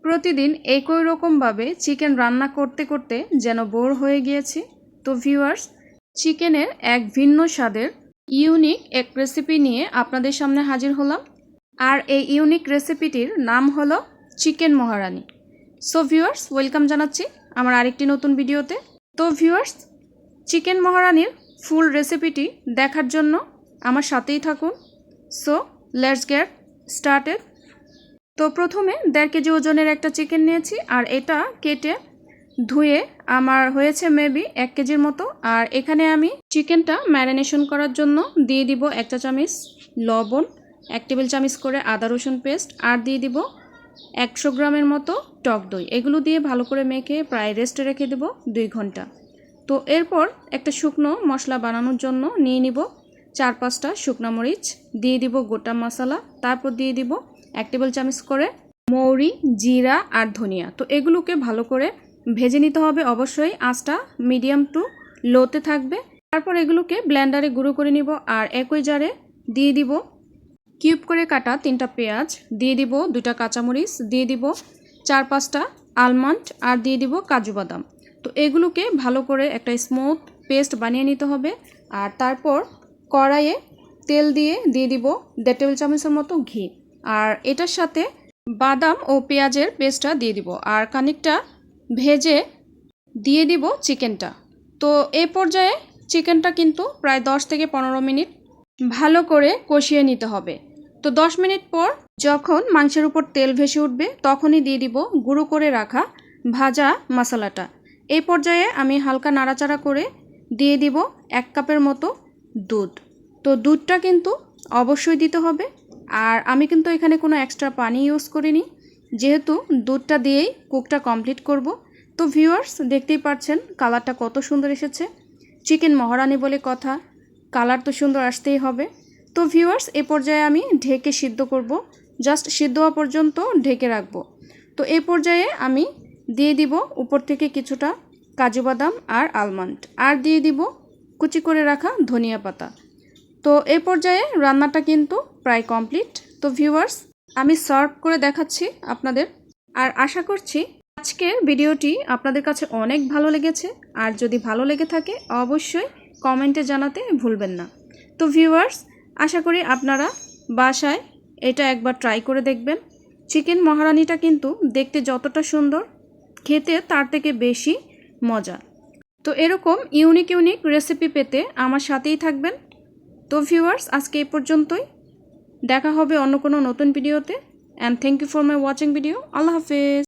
প্রতিদিন একই রকমভাবে চিকেন রান্না করতে করতে যেন বোর হয়ে গিয়েছি। তো ভিউয়ার্স, চিকেনের এক ভিন্ন স্বাদের ইউনিক এক রেসিপি নিয়ে আপনাদের সামনে হাজির হলাম। আর এই ইউনিক রেসিপিটির নাম হলো চিকেন মহারানি। সো ভিউয়ার্স, ওয়েলকাম জানাচ্ছি আমার আরেকটি নতুন ভিডিওতে। তো ভিউয়ার্স, চিকেন মহারানির ফুল রেসিপিটি দেখার জন্য আমার সাথেই থাকুন। So let's get started. তো প্রথমে 1.5 কেজি ওজনের একটা চিকেন নিয়েছি, আর এটা কেটে ধুয়ে আমার হয়েছে মেবি 1 কেজির মতো। আর এখানে আমি চিকেনটা ম্যারিনেশন করার জন্য দিয়ে দিব 1 চা চামচ লবণ, 1 টেবিল চামচ করে আদা রসুন পেস্ট, আর দিয়ে দিব 100 গ্রামের মতো টক দই। এগুলো দিয়ে ভালো করে মেখে প্রায় রেস্টে রেখে দেব 2 ঘন্টা। তো এরপর একটা শুকনো মশলা বানানোর জন্য নিয়ে নিব 4-5টা শুকনো মরিচ, দিয়ে দিব গোটা মশলা, তারপর দিয়ে দিব 1 টেবিল চামচ করে মৌরি, জিরা আর ধনিয়া। তো এগুলোকে ভালো করে ভেজে নিতে হবে, অবশ্যই আঁচটা মিডিয়াম টু লোতে থাকবে। তারপর এগুলোকে ব্লেন্ডারে গুঁড়ো করে নিব। আর একই জারে দিয়ে দিব কিউব করে কাটা 3টা পেঁয়াজ, দিয়ে দিব 2টা কাঁচামরিচ, দিয়ে দিব 4-5টা আলমন্ড, আর দিয়ে দিব কাজু বাদাম। তো এগুলোকে ভালো করে একটা স্মুথ পেস্ট বানিয়ে নিতে হবে। আর তারপর কড়াইয়ে তেল দিয়ে দিব 1.5 টেবিল চামচের মতো ঘি, আর এটার সাথে বাদাম ও পেঁয়াজের পেস্টটা দিয়ে দিব, আর খানিকটা ভেজে দিয়ে দিব চিকেনটা। তো এই পর্যায়ে চিকেনটা কিন্তু প্রায় 10 থেকে 15 মিনিট ভালো করে কষিয়ে নিতে হবে। তো 10 মিনিট পর যখন মাংসের উপর তেল ভেসে উঠবে, তখনই দিয়ে দিব গুঁড়ো করে রাখা ভাজা মশলাটা। এই পর্যায়ে আমি হালকা নাড়াচাড়া করে দিয়ে দিব 1 কাপের মতো দুধ। তো দুধটা কিন্তু অবশ্যই দিতে হবে, আর আমি কিন্তু এখানে কোনো এক্সট্রা পানি ইউজ করিনি, যেহেতু দুধটা দিয়েই কুকটা কমপ্লিট করব। তো ভিউয়ার্স, দেখতেই পাচ্ছেন কালারটা কত সুন্দর এসেছে। চিকেন মহারানি বলে কথা, কালার তো সুন্দর আসতেই হবে। তো ভিউয়ার্স, এ পর্যায়ে আমি ঢেকে সিদ্ধ করব, জাস্ট সিদ্ধ হওয়া পর্যন্ত ঢেকে রাখব। তো এই পর্যায়ে আমি দিয়ে দিব উপর থেকে কিছুটা কাজু বাদাম আর আলমন্ড, আর দিয়ে দিব কুচি করে রাখা ধনিয়া পাতা। তো এই পর্যায়ে রান্নাটা কিন্তু প্রায় কমপ্লিট। তো ভিউয়ার্স, আমি সার্ভ করে দেখাচ্ছি আপনাদের। আর আশা করছি আজকের ভিডিওটি আপনাদের কাছে অনেক ভালো লেগেছে, আর যদি ভালো লেগে থাকে অবশ্যই কমেন্টে জানাতে ভুলবেন না। তো ভিউয়ার্স, আশা করি আপনারা বাসায় এটা একবার ট্রাই করে দেখবেন। চিকেন মহারানিটা কিন্তু দেখতে যতটা সুন্দর, খেতে তার থেকে বেশি মজা। তো এরকম ইউনিক রেসিপি পেতে আমার সাথেই থাকবেন। তো ভিউয়ার্স, আজকে এই পর্যন্তই, দেখা হবে অন্য কোনো নতুন ভিডিওতে। And thank you for my watching video. আল্লাহ হাফেজ।